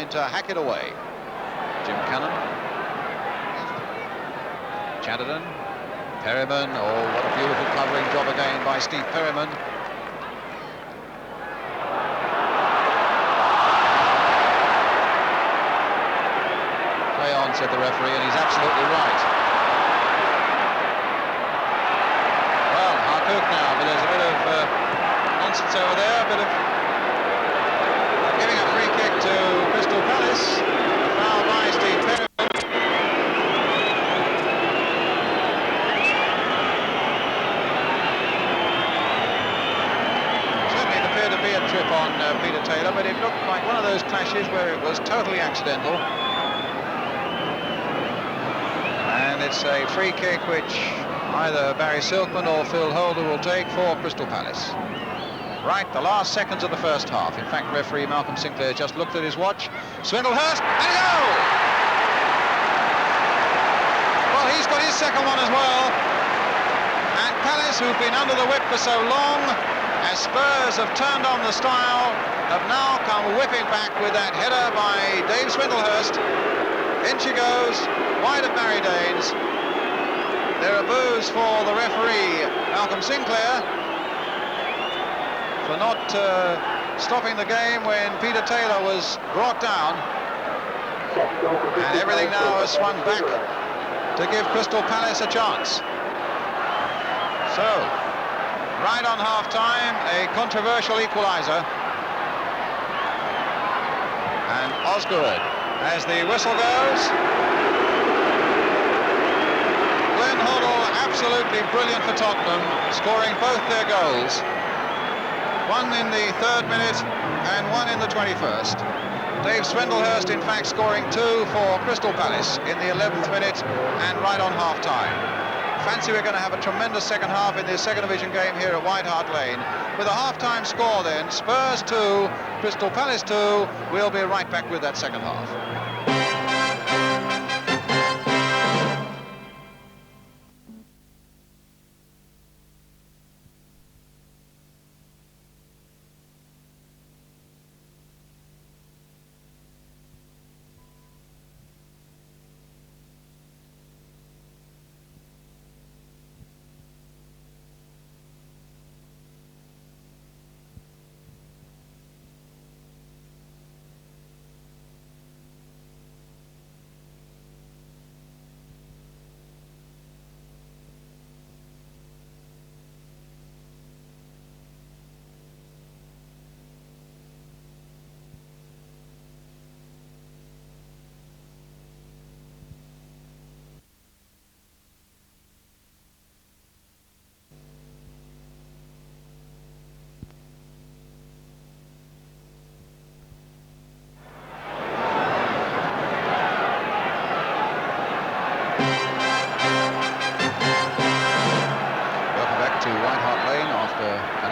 line to hack it away. Jim Cannon. Chatterton. Perryman. Oh, what a beautiful covering job again by Steve Perryman. Play on, said the referee, and he's absolutely right. Well, Harcourt now, but there's a bit of nonsense over there, a bit of giving a free kick to Crystal Palace. A foul by Steve Perryman. Certainly it appeared to be a trip on Peter Taylor, but it looked like one of those clashes where it was totally accidental. And it's a free kick which either Barry Silkman or Phil Holder will take for Crystal Palace. Right, the last seconds of the first half. In fact, referee Malcolm Sinclair just looked at his watch. Swindlehurst, and a goal! Well, he's got his second one as well. And Palace, who've been under the whip for so long, as Spurs have turned on the style, have now come whipping back with that header by Dave Swindlehurst. In she goes, wide of Barry Danes. There are boos for the referee, Malcolm Sinclair, for not stopping the game when Peter Taylor was brought down. And everything now has swung back to give Crystal Palace a chance. So, right on half-time, a controversial equaliser. And Osgood, as the whistle goes. Glenn Hoddle, absolutely brilliant for Tottenham, scoring both their goals. One in the 3rd minute and one in the 21st. Dave Swindlehurst, in fact, scoring 2 for Crystal Palace in the 11th minute and right on half-time. Fancy we're going to have a tremendous second half in the second division game here at White Hart Lane. With a half-time score then, Spurs 2, Crystal Palace 2. We'll be right back with that second half.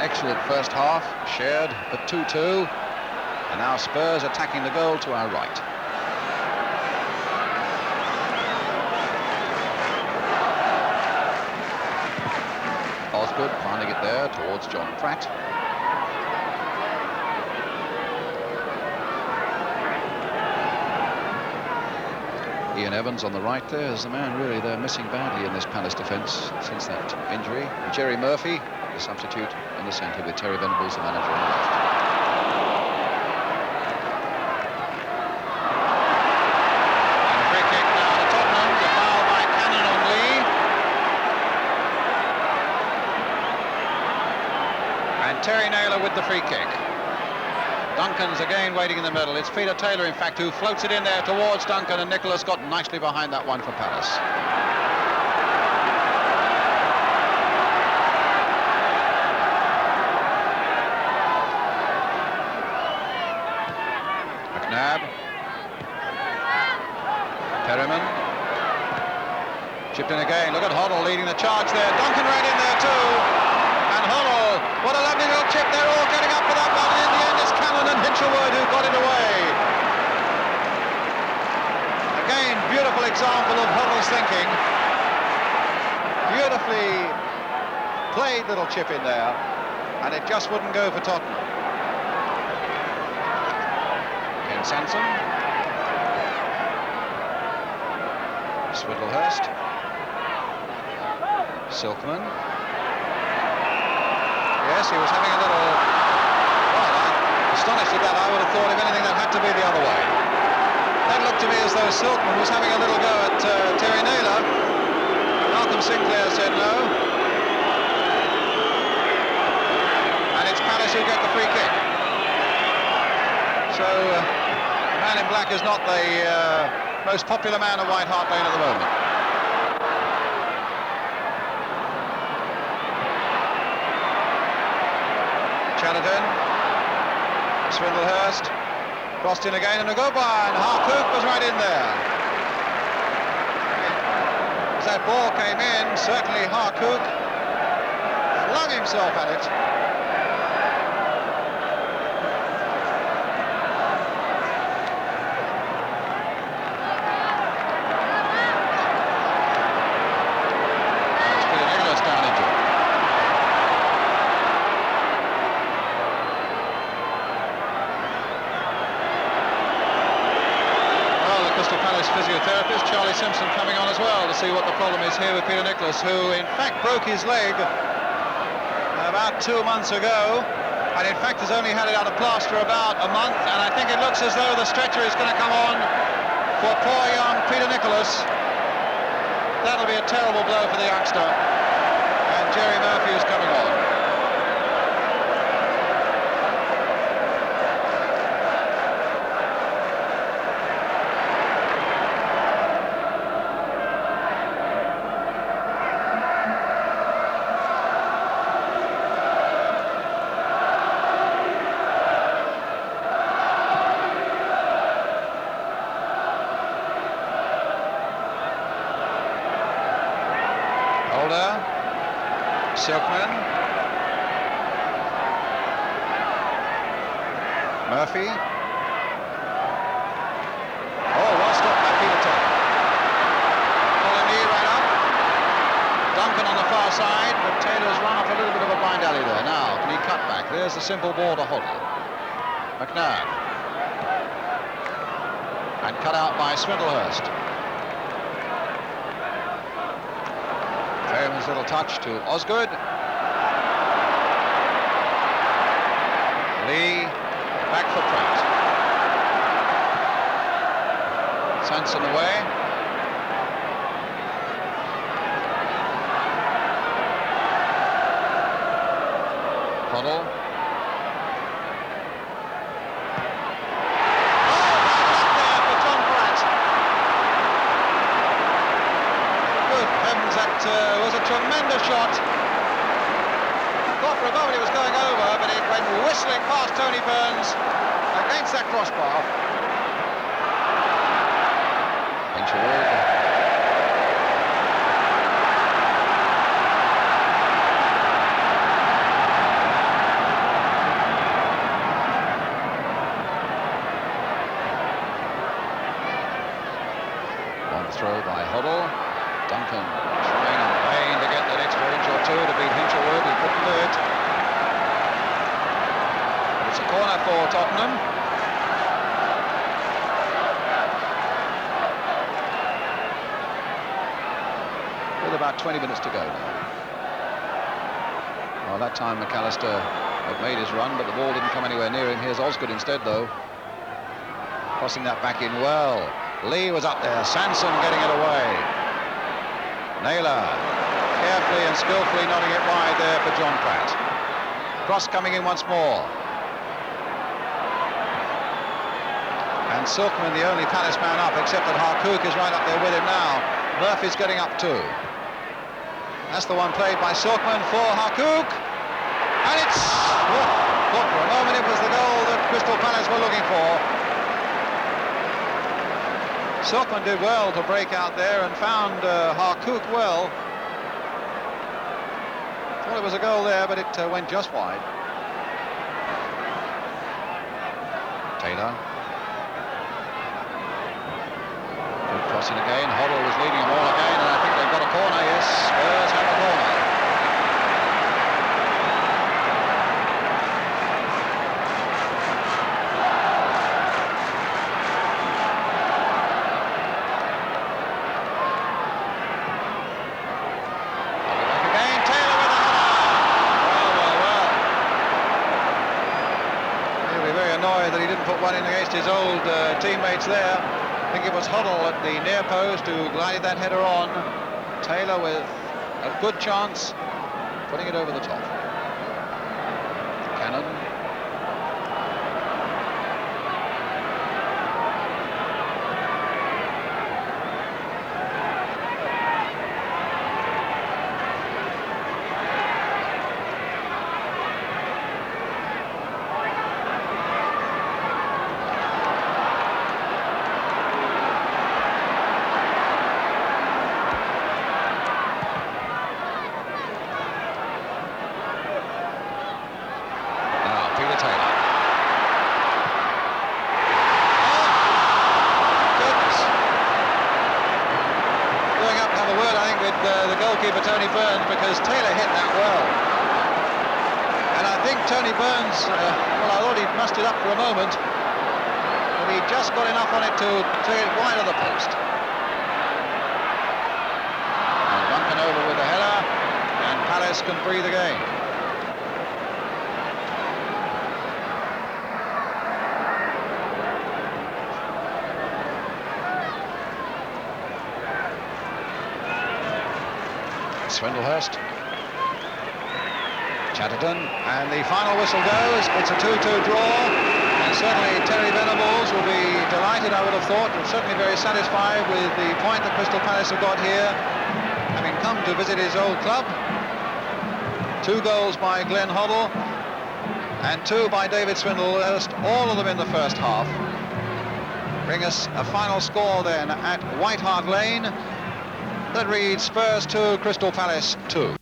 Excellent first half, shared at 2-2, and now Spurs attacking the goal to our right. Osgood finding it there towards John Pratt. Ian Evans on the right there is the man really they're missing badly in this Palace defence since that injury. Jerry Murphy, the substitute in the centre, with Terry Venables, the manager, on the left. And a free kick now to Tottenham, the foul by Cannon on Lee. And Terry Naylor with the free kick. Duncan's again waiting in the middle. It's Peter Taylor, in fact, who floats it in there towards Duncan, and Nicholas got nicely behind that one for Palace. Perryman. Chipped in again. Look at Hoddle leading the charge there. Duncan ran in there too. And Hoddle, what a lovely little chip. They're all getting up for that one. And in the end, it's Cannon and Hinchelwood who got it away. Again, beautiful example of Hoddle's thinking. Beautifully played little chip in there. And it just wouldn't go for Tottenham. Sansom. Swindlehurst. Silkman. Yes, he was having a little... Well, I'm astonished at that. I would have thought, if anything, that had to be the other way. That looked to me as though Silkman was having a little go at Terry Naylor. Malcolm Sinclair said no. And it's Palace who get the free kick. So, the man in black is not the most popular man at White Hart Lane at the moment. Shanahan, Swindlehurst, crossed in again and a go by, and Harcourt was right in there. As that ball came in, certainly Harcourt flung himself at it. Physiotherapist Charlie Simpson coming on as well to see what the problem is here with Peter Nicholas, who in fact broke his leg about 2 months ago, and in fact has only had it out of plaster about a month, and I think it looks as though the stretcher is going to come on for poor young Peter Nicholas. That'll be a terrible blow for the youngster, and Jerry Murphy is coming on. Silkman, Murphy. Oh, well stopped by Peter Taylor. Colony right up. Duncan on the far side, but Taylor's run off a little bit of a blind alley there. Now, can he cut back? There's the simple ball to Hoddle. McNabb. And cut out by Swindlehurst. Fairman's little touch to Osgood. Lee, back for Pratt. Sanson away. Hoddle. That was a tremendous shot. I thought for a moment it was going over, but it went whistling past Tony Burns against that crossbar. Hinchelwood. On the throw by Hoddle. Duncan trying in vain to get that extra inch or two to beat Hinchelwood. He couldn't do it. But it's a corner for Tottenham. With about 20 minutes to go now. Well, that time McAllister had made his run, but the ball didn't come anywhere near him. Here's Osgood instead, though. Crossing that back in well. Lee was up there. Sanson getting it away. Naylor carefully and skillfully nodding it wide there for John Pratt. Cross coming in once more. And Silkman, the only Palace man up, except that Harcourt is right up there with him now. Murphy's getting up too. That's the one played by Silkman for Harcourt. And it's... Oh, for a moment it was the goal that Crystal Palace were looking for. Silkman did well to break out there and found Harcourt well. Thought it was a goal there, but it went just wide. Taylor. Good crossing again. Hoddle was leading them all again, and I think they've got a corner. Yes, Spurs have a corner. one in against his old teammates there. I think it was Hoddle at the near post who glided that header on. Taylor with a good chance, putting it over the top. Cannon. The goalkeeper Tony Burns, because Taylor hit that well, and I think Tony Burns, well, I thought he'd mussed it up for a moment, but he just got enough on it to take it wide of the post. And Duncan over with the header, and Palace can breathe again. Swindlehurst, Chatterton, and the final whistle goes. It's a 2-2 draw, and certainly Terry Venables will be delighted, I would have thought, and certainly very satisfied with the point that Crystal Palace have got here, having come to visit his old club. 2 goals by Glenn Hoddle and 2 by David Swindlehurst, all of them in the first half. Bring us a final score then at White Hart Lane that reads Spurs 2, Crystal Palace 2.